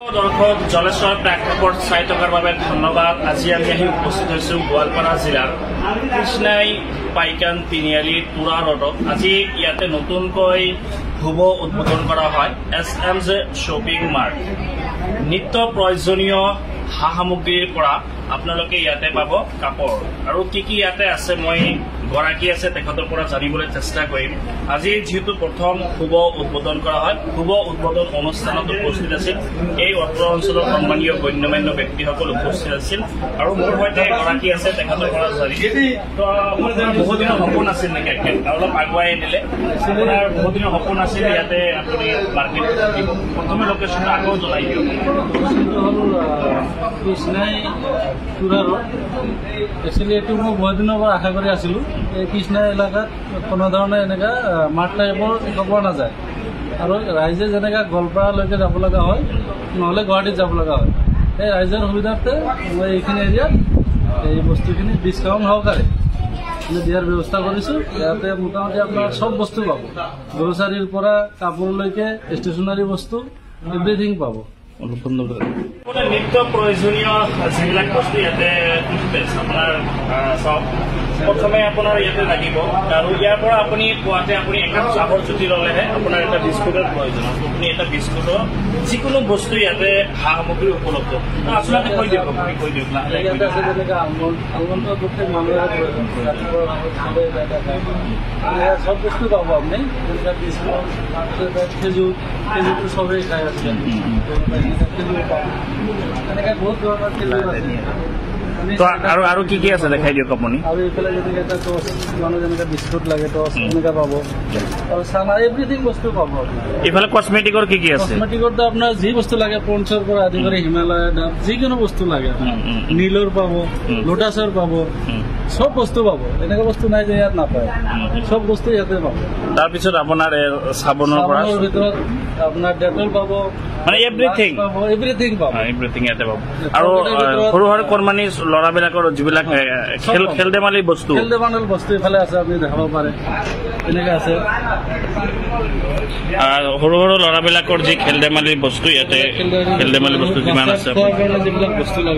দৰ্শক জলেশ্বৰ প্ৰেক্ষাপট চাই থকাৰ বাবে ধন্যবাদ। আজি আমি আহি উপস্থিত হৈছোঁ গোৱালপাৰা জিলাৰ কৃষ্ণাই পাইকান তিনিআলি তুৰা ৰোডত। আজি ইয়াতে নতুনকৈ শুভ উদ্বোধন কৰা হয় SMJ শ্বপিং মাৰ্ট। নিত্য প্ৰয়োজনীয় সা সামগ্ৰীৰ পৰা আপোনালোকে ইয়াতে পাব কাপোৰ আৰু কি ইয়াতে আছে মই গৰাকী আছে তেখেতৰ পৰা জানিবলৈ চেষ্টা কৰিম। আজি যেহেতু প্ৰথম শুভ উদ্বোধন কৰা হয়, শুভ উদ্বোধন অনুষ্ঠানত উপস্থিত আছিল এই অত্ৰ অঞ্চলৰ সন্মানীয় গণ্যমান্য ব্যক্তিসকল উপস্থিত আছিল আৰু মোৰ সৈতে গৰাকী আছে তেখেতৰ পৰা জানিম। তো মোৰ বহুদিনৰ সপোন আছিল নেকি অলপ আগুৱাই দিলে আপোনাৰ বহুদিনৰ সপোন আছিল ইয়াতে আপুনি মাৰ্কেট দিব। প্ৰথমে লোকেশ্যনটো আকৌ জনাই দিয়ক। কৃষ্ণাই তুৰা ৰোড একচুৱেলি এইটো মই বহুত দিনৰ পৰা আশা কৰি আছিলোঁ। এই কৃষ্ণাই এলেকাত কোনো ধৰণে এনেকুৱা মাৰ্ট টাইপৰ একো পোৱা নাযায় আৰু ৰাইজে যেনেকৈ গোৱালপাৰালৈকে যাব লগা হয় নহ'লে গুৱাহাটীত যাব লগা হয়, এই ৰাইজৰ সুবিধাৰ্থে মই এইখিনি এৰিয়াত এই বস্তুখিনি ডিছকাউণ্ট সহকাৰে দিয়াৰ ব্যৱস্থা কৰিছোঁ। ইয়াতে মোটামুটি আপোনাৰ চব বস্তু পাব, গ্ৰ'চাৰীৰ পৰা কাপোৰলৈকে ষ্টেচনাৰী বস্তু এভৰিথিং পাব। নিত্য প্ৰয়োজনীয় যিবিলাক বস্তু ইয়াতে আপোনাৰ চাওক, প্ৰথমে আপোনাৰ ইয়াতে লাগিব আৰু ইয়াৰ পৰা আপুনি পোৱাতে আপুনি একাপ চাহৰ জুতি ল'লেহে আপোনাৰ এটা বিস্কুটৰ প্ৰয়োজন। আপুনি এটা বিস্কুটৰ যিকোনো বস্তু ইয়াতে সা সামগ্ৰী উপলব্ধ। আচলতে কৈ দিয়ক, আপুনি কৈ দিয়ক। ইয়াতে আছে যেনেকৈ আলমণ্ড প্ৰত্যেক মানুহে চব বস্তু পাব আপুনি, যেনেকৈ বিস্কুট খেজুৰ, খেজুৰটো চবেই খাই আছে, খেজুৰ পাব, এনেকৈ বহুত ধৰণৰ খেজুৰ আছে। আৰু কি কি আছে দেখাই দিয়ক আপুনি। আৰু এইফালে যেনেকৈ এটা টচ মানুহ যেনেকৈ বিস্কুট লাগে টচ এনেকৈ পাব আৰু চানা এভৰিথিং বস্তু পাব। এইফালে কচমেটিকৰ কি কি আছে? কচমেটিকৰতো আপোনাৰ যি বস্তু লাগে পঞ্চৰ পৰা আদি কৰি হিমালয় ডাব যিকোনো বস্তু লাগে, নীলৰ পাব, লোটাছৰ পাব, চব বস্তু পাব। এনেকুৱা বস্তু নাই যে ইয়াত নাপায়, চব বস্তু ইয়াতে পাব। তাৰপিছত আপোনাৰ চাবোনৰ পৰা ভিতৰত আপোনাৰ ডেটল পাব, মানে এভৰিথিং পাব, এভৰিথিং পাব, এভৰিথিং ইয়াতে পাব। আৰু সৰু সৰু কৰ্মানী ল'ৰাবিলাকৰ যিবিলাক খেল ধেমালি বস্তু, খেল ধেমালিৰ বস্তু এইফালে আছে, আপুনি দেখাব পাৰে এনেকৈ আছে। সৰু সৰু ল'ৰাবিলাকৰ যি খেল ধেমালিৰ বস্তু ইয়াতে খেল ধেমালি বস্তু যিমান আছে যিবিলাক বস্তু লাগে